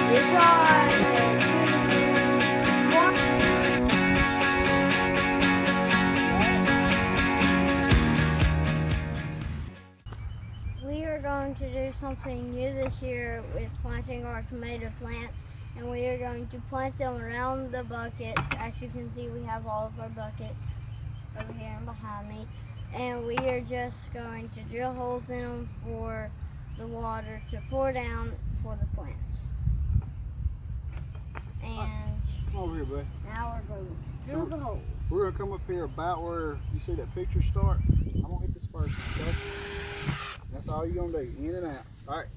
It's alright. 2, 1. We are going to do something new this year with planting our tomato plants, and we are going to plant them around the buckets. As you can see, we have all of our buckets over here and behind me, and we are just going to drill holes in them for the water to pour down for the plants. And come over here, bud. now we're going to drill the hole. We're gonna come up here about where you see that picture start. I'm gonna hit this first, okay? That's all you're gonna do, in and out. All right,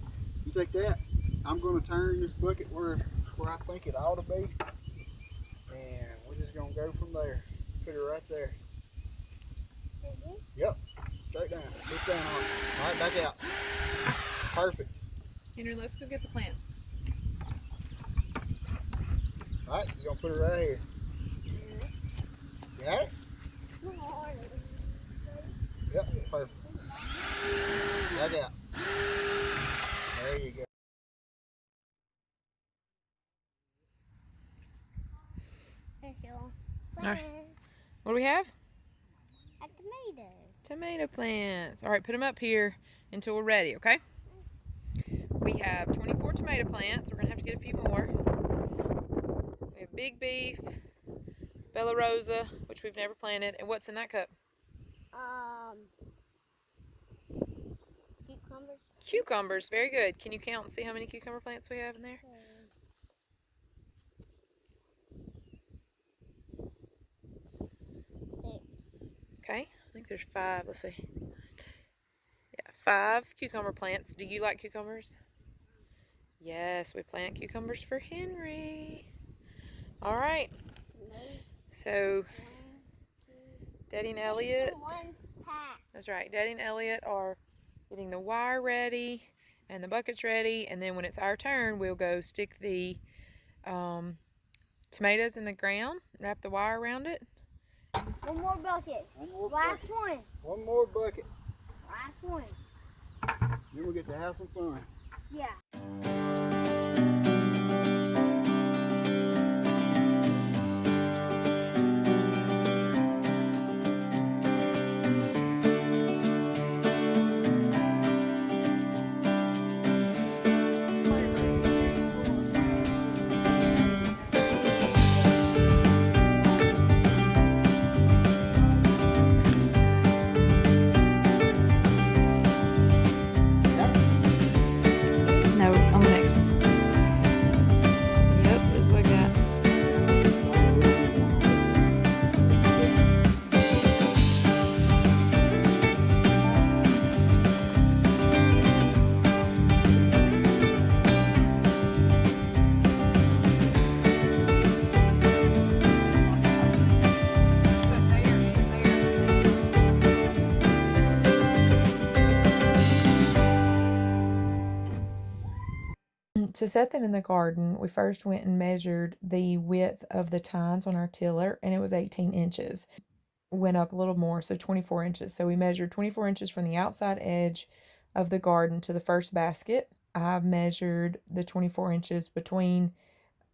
you take that. I'm gonna turn this bucket where I think it ought to be, and we're just gonna go from there. Put it right there. Yep, straight down. Push down on it. All right, back out. Perfect. Henry, let's go get the plants. All right, you're gonna put it right here. You got it? Yep, perfect. Back out. There you go. There's your Alright. What do we have? a tomato. Tomato plants. All right, put them up here until we're ready, okay? We have 24 tomato plants. We're going to have to get a few more. We have Big Beef, Bella Rosa, which we've never planted. And what's in that cup? Cucumbers. Cucumbers. Very good. Can you count and see how many cucumber plants we have in there? 6. Okay. I think there's 5. Let's see. Yeah, 5 cucumber plants. Do you like cucumbers? Yes, we plant cucumbers for Henry. All right. So, Daddy and Elliot. That's right. Daddy and Elliot are getting the wire ready and the buckets ready, and then when it's our turn, we'll go stick the tomatoes in the ground, wrap the wire around it. One more bucket. Last one. One more bucket. Last one. Then we'll get to have some fun. Yeah. No, on the next one. Yep, just like that. To set them in the garden, we first went and measured the width of the tines on our tiller, and it was 18 inches. Went up a little more, so 24 inches. So we measured 24 inches from the outside edge of the garden to the first basket. I measured the 24 inches between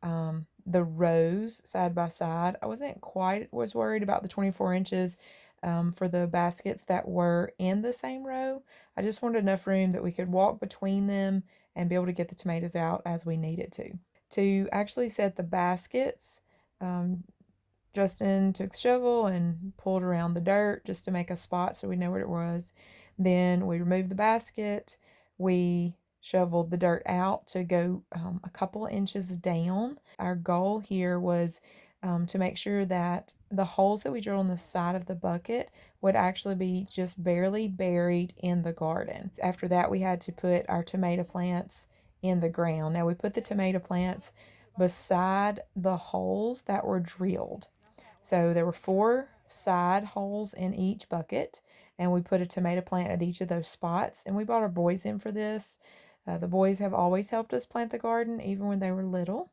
the rows side by side. I wasn't quite was worried about the 24 inches for the baskets that were in the same row. I just wanted enough room that we could walk between them and be able to get the tomatoes out as we needed to. To actually set the baskets, Justin took the shovel and pulled around the dirt just to make a spot so we know what it was. Then we removed the basket. We shoveled the dirt out to go a couple of inches down. Our goal here was to make sure that the holes that we drilled on the side of the bucket would actually be just barely buried in the garden. After that, we had to put our tomato plants in the ground. Now, we put the tomato plants beside the holes that were drilled. So there were 4 side holes in each bucket, and we put a tomato plant at each of those spots. And we brought our boys in for this. The boys have always helped us plant the garden, even when they were little.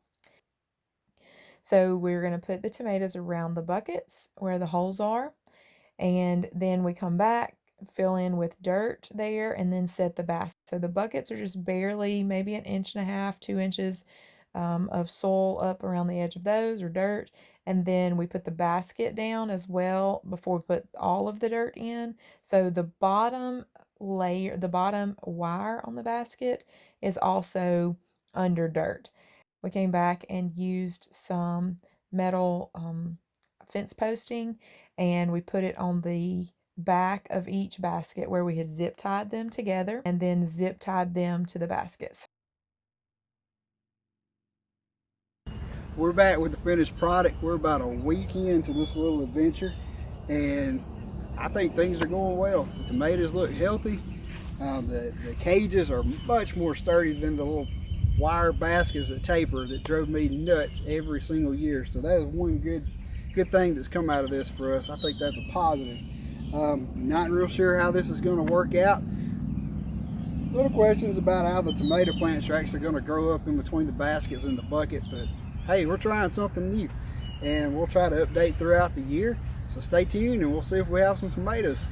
So we're going to put the tomatoes around the buckets where the holes are, and then we come back, fill in with dirt there, and then set the basket. So the buckets are just barely, maybe 1.5 inches, 2 inches of soil up around the edge of those, or dirt. And then we put the basket down as well before we put all of the dirt in. So the bottom layer, the bottom wire on the basket is also under dirt. We came back and used some metal fence posting, and we put it on the back of each basket where we had zip tied them together, and then zip tied them to the baskets. We're back with the finished product. We're about a week into this little adventure, and I think things are going well. The tomatoes look healthy. The cages are much more sturdy than the little wire baskets that taper that drove me nuts every single year. So that is one good thing that's come out of this for us. I think that's a positive. Not real sure how this is going to work out. Little questions about how the tomato plant tracks are going to grow up in between the baskets and the bucket, but hey, we're trying something new, and we'll try to update throughout the year. So stay tuned, and we'll see if we have some tomatoes.